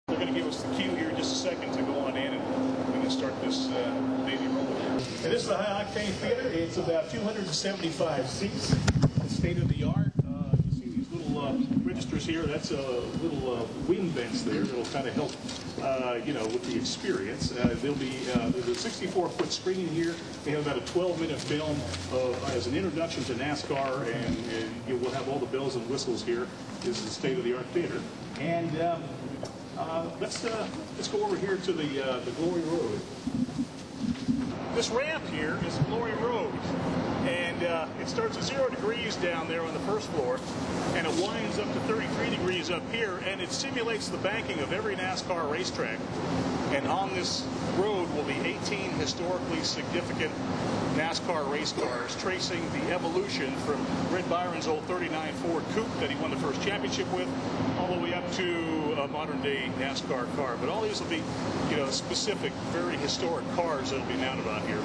They're going to give us the cue here in just a second to go on in and we can start this baby rolling. And this is the High Octane Theater. It's about 275 seats. It's state of the art. You see these little registers here. That's little wind vents there that'll kind of help, with the experience. There'll be there's a 64-foot screen here. We have about a 12-minute film as an introduction to NASCAR, and you will have all the bells and whistles here. This is the state-of-the-art theater. And let's go over here to the Glory Road. This ramp here is Glory Road, and it starts at 0 degrees down there on the first floor, and it winds up to 33 degrees up here, and it simulates the banking of every NASCAR racetrack. And on this road will be 18 historically significant NASCAR race cars, tracing the evolution from Red Byron's old 39 Ford Coupe that he won the first championship with, all the way up to a modern-day NASCAR car. But all these will be, specific, very historic cars that will be mounted on here.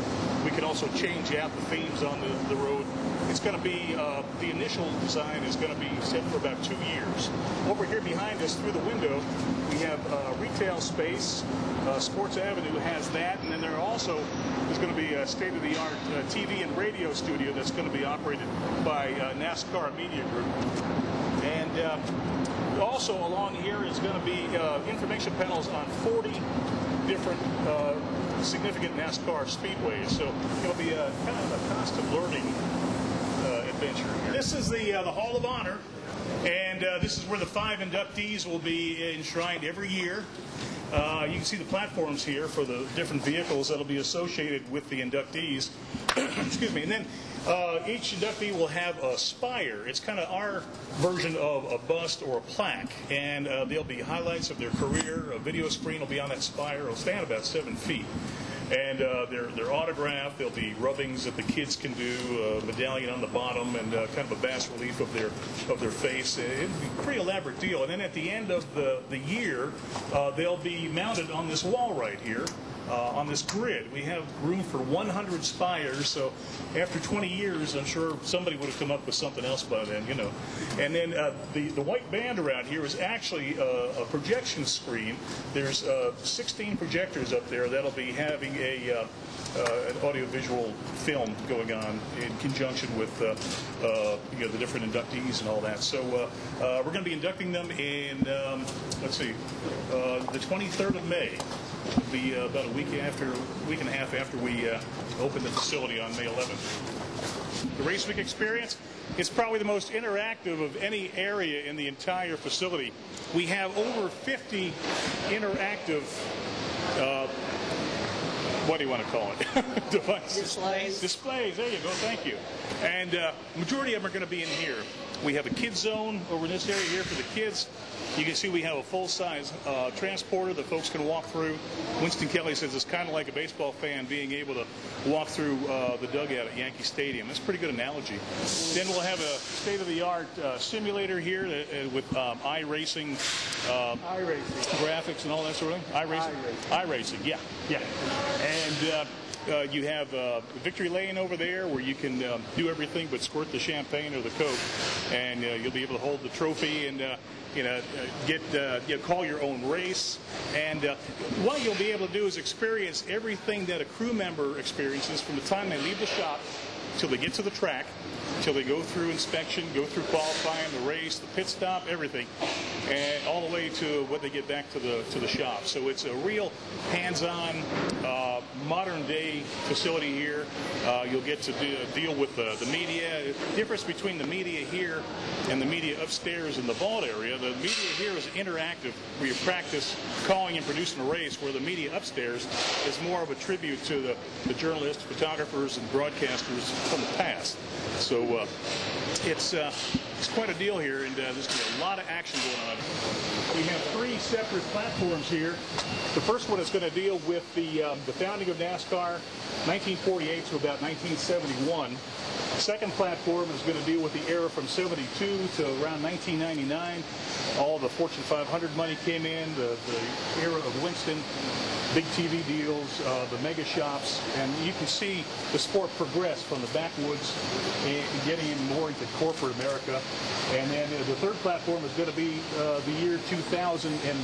We can also change out the themes on the road. It's going to be, the initial design is going to be set for about 2 years. Over here behind us, through the window, we have retail space. Sports Avenue has that, and then there also is going to be a state-of-the-art TV and radio studio that's going to be operated by NASCAR Media Group. And also along here is going to be information panels on 40 different significant NASCAR speedways. So it'll be a kind of a constant learning adventure here. This is the Hall of Honor, and this is where the 5 inductees will be enshrined every year. You can see the platforms here for the different vehicles that will be associated with the inductees. Excuse me. And then each inductee will have a spire. It's kind of our version of a bust or a plaque. And there'll be highlights of their career. A video screen will be on that spire. It'll stand about 7 feet. And they're autographed. There'll be rubbings that the kids can do, a medallion on the bottom, and kind of a bas relief of their face. It'll be a pretty elaborate deal. And then at the end of the year, they'll be mounted on this wall right here. On this grid. We have room for 100 spires, so after 20 years, I'm sure somebody would have come up with something else by then, And then the white band around here is actually a projection screen. There's 16 projectors up there that'll be having an audiovisual film going on in conjunction with the different inductees and all that. So we're going to be inducting them in, the 23rd of May. It'll be about a week and a half after we open the facility on May 11th. The Race Week experience, it's probably the most interactive of any area in the entire facility. We have over 50 interactive what do you want to call it? Devices. Displays. There you go. Thank you. And majority of them are going to be in here. We have a kids zone over in this area here for the kids. You can see we have a full-size transporter that folks can walk through. Winston Kelly says it's kind of like a baseball fan being able to walk through the dugout at Yankee Stadium. That's a pretty good analogy. Then we'll have a state-of-the-art simulator here with iRacing graphics and all that sort of thing. iRacing, yeah. And you have Victory Lane over there where you can do everything but squirt the champagne or the Coke, and you'll be able to hold the trophy and call your own race. And what you'll be able to do is experience everything that a crew member experiences from the time they leave the shop till they get to the track, till they go through inspection, go through qualifying, the race, the pit stop, everything, and all the way to when they get back to the shop. So it's a real hands-on, modern-day facility here. You'll get to deal with the media. The difference between the media here and the media upstairs in the vault area, the media here is interactive, where you practice calling and producing a race, where the media upstairs is more of a tribute to the journalists, photographers, and broadcasters from the past. So it's quite a deal here, and there's going to be a lot of action going on. We have 3 separate platforms here. The first one is going to deal with the founding of NASCAR, 1948 to about 1971. Second platform is going to deal with the era from 72 to around 1999. All the Fortune 500 money came in, the era of Winston, big TV deals, the mega shops, and you can see the sport progress from the backwoods and getting more into corporate America. And then the third platform is going to be the year 2000 and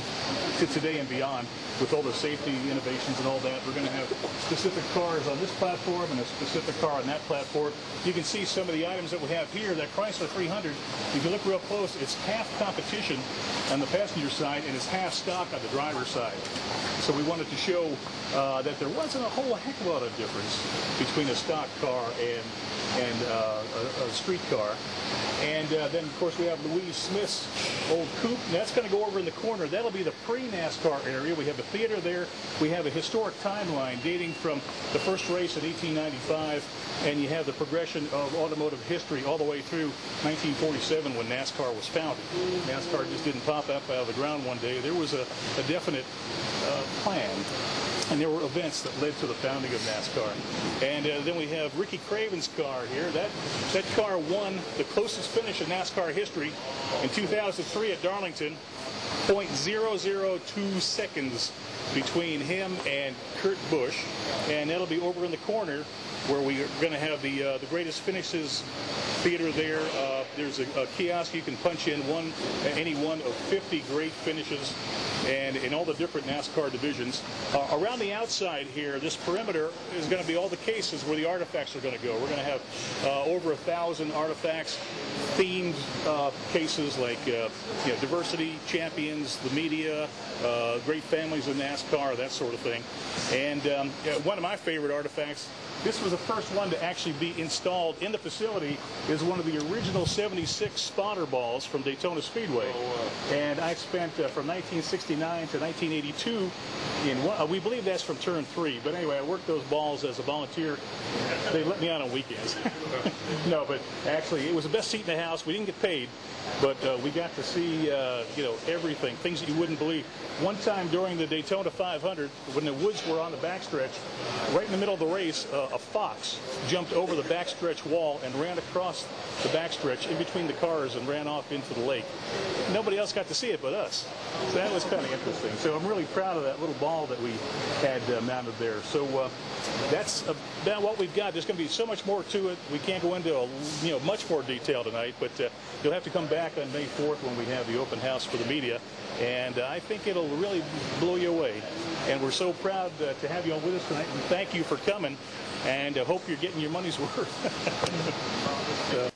to today and beyond, with all the safety innovations and all that. We're going to have specific cars on this platform and a specific car on that platform. You can see some of the items that we have here. That Chrysler 300, if you look real close, it's half competition on the passenger side and it's half stock on the driver's side. So we wanted to show that there wasn't a whole heck of a lot of difference between a stock car and a street car. And then, of course, we have Louise Smith's old coupe. And that's going to go over in the corner. That'll be the pre-NASCAR area. We have a theater there. We have a historic timeline dating from the first race in 1895. And you have the progression of automotive history all the way through 1947 when NASCAR was founded. NASCAR just didn't pop up out of the ground one day. There was a definite plan. And there were events that led to the founding of NASCAR. And then we have Ricky Craven's car here. That car won the closest finish in NASCAR history in 2003 at Darlington. 0.002 seconds between him and Kurt Busch. And that'll be over in the corner where we are going to have the greatest finishes theater there. There's a kiosk you can punch in any one of 50 great finishes and in all the different NASCAR divisions. Around the outside here, this perimeter is going to be all the cases where the artifacts are going to go. We're going to have over 1,000 artifacts, themed cases like diversity, champions, the media, great families in NASCAR, that sort of thing. And one of my favorite artifacts, this was the first one to actually be installed in the facility, is one of the original 76 spotter balls from Daytona Speedway. Oh, wow. And I spent from 1969 to 1982 in one, we believe that's from turn 3, but anyway, I worked those balls as a volunteer. They let me out on weekends. No, but actually it was the best seat in the house. We didn't get paid, but we got to see everything, things that you wouldn't believe. One time during the Daytona 500, when the woods were on the backstretch, right in the middle of the race, a fox jumped over the backstretch wall and ran across the backstretch in between the cars and ran off into the lake. Nobody else got to see it but us. So that was kind of interesting. So I'm really proud of that little ball that we had mounted there. So that's about what we've got. There's going to be so much more to it. We can't go into much more detail tonight, but you'll have to come back on May 4th when we have the open house for the media. And I think it'll really blow you away. And we're so proud to have you on with us tonight. And thank you for coming. And I hope you're getting your money's worth.